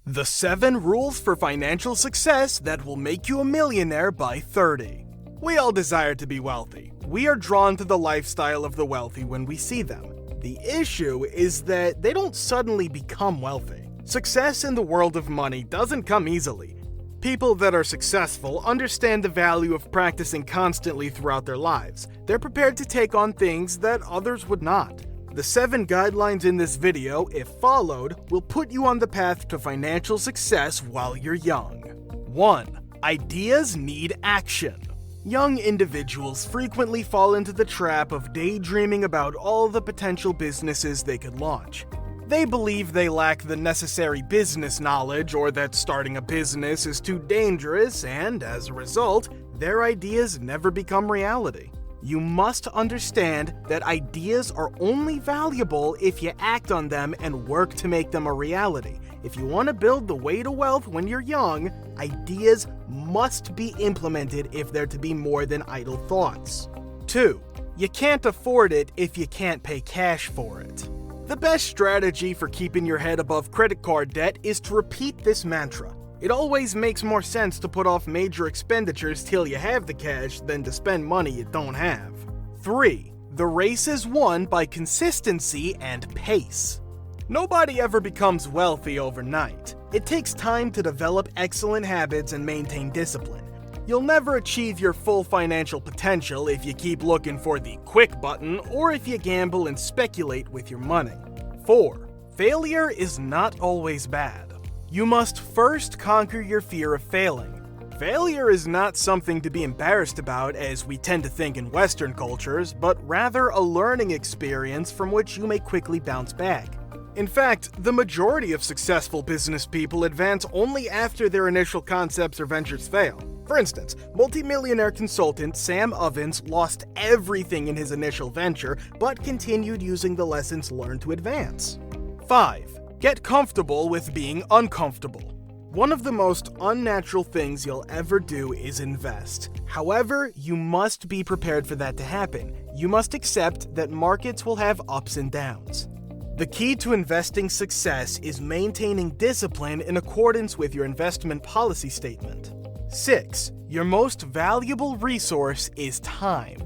The 7 rules for financial success that will make you a millionaire by 30. We all desire to be wealthy. We are drawn to the lifestyle of the wealthy when we see them. The issue is that they don't suddenly become wealthy. Success in the world of money doesn't come easily. People that are successful understand the value of practicing constantly throughout their lives. They're prepared to take on things that others would not. The 7 guidelines in this video, if followed, will put you on the path to financial success while you're young. 1. Ideas need action. Young individuals frequently fall into the trap of daydreaming about all the potential businesses they could launch. They believe they lack the necessary business knowledge or that starting a business is too dangerous, and as a result, their ideas never become reality. You must understand that ideas are only valuable if you act on them and work to make them a reality. If you want to build the way to wealth when you're young, ideas must be implemented if they're to be more than idle thoughts. 2. You can't afford it if you can't pay cash for it. The best strategy for keeping your head above credit card debt is to repeat this mantra. It always makes more sense to put off major expenditures till you have the cash than to spend money you don't have. 3. The race is won by consistency and pace. Nobody ever becomes wealthy overnight. It takes time to develop excellent habits and maintain discipline. You'll never achieve your full financial potential if you keep looking for the quick button or if you gamble and speculate with your money. 4. Failure is not always bad. You must first conquer your fear of failing. Failure is not something to be embarrassed about as we tend to think in Western cultures, but rather a learning experience from which you may quickly bounce back. In fact, the majority of successful business people advance only after their initial concepts or ventures fail. For instance, multimillionaire consultant Sam Ovens lost everything in his initial venture, but continued using the lessons learned to advance. 5. Get comfortable with being uncomfortable. One of the most unnatural things you'll ever do is invest. However, you must be prepared for that to happen. You must accept that markets will have ups and downs. The key to investing success is maintaining discipline in accordance with your investment policy statement. 6. Your most valuable resource is time.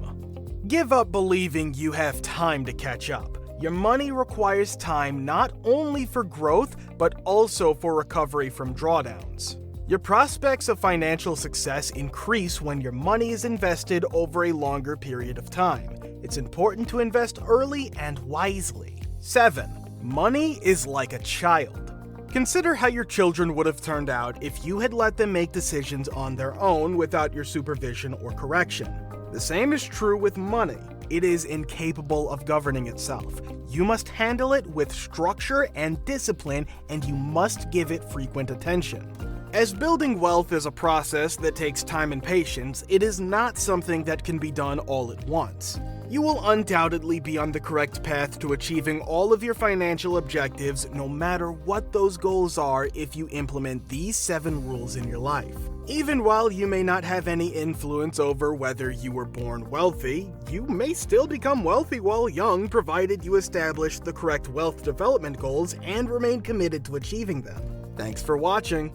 Give up believing you have time to catch up. Your money requires time not only for growth, but also for recovery from drawdowns. Your prospects of financial success increase when your money is invested over a longer period of time. It's important to invest early and wisely. 7. Money is like a child. Consider how your children would have turned out if you had let them make decisions on their own without your supervision or correction. The same is true with money. It is incapable of governing itself. You must handle it with structure and discipline, and you must give it frequent attention. As building wealth is a process that takes time and patience, it is not something that can be done all at once. You will undoubtedly be on the correct path to achieving all of your financial objectives, no matter what those goals are, if you implement these 7 rules in your life. Even while you may not have any influence over whether you were born wealthy, you may still become wealthy while young, provided you establish the correct wealth development goals and remain committed to achieving them. Thanks for watching.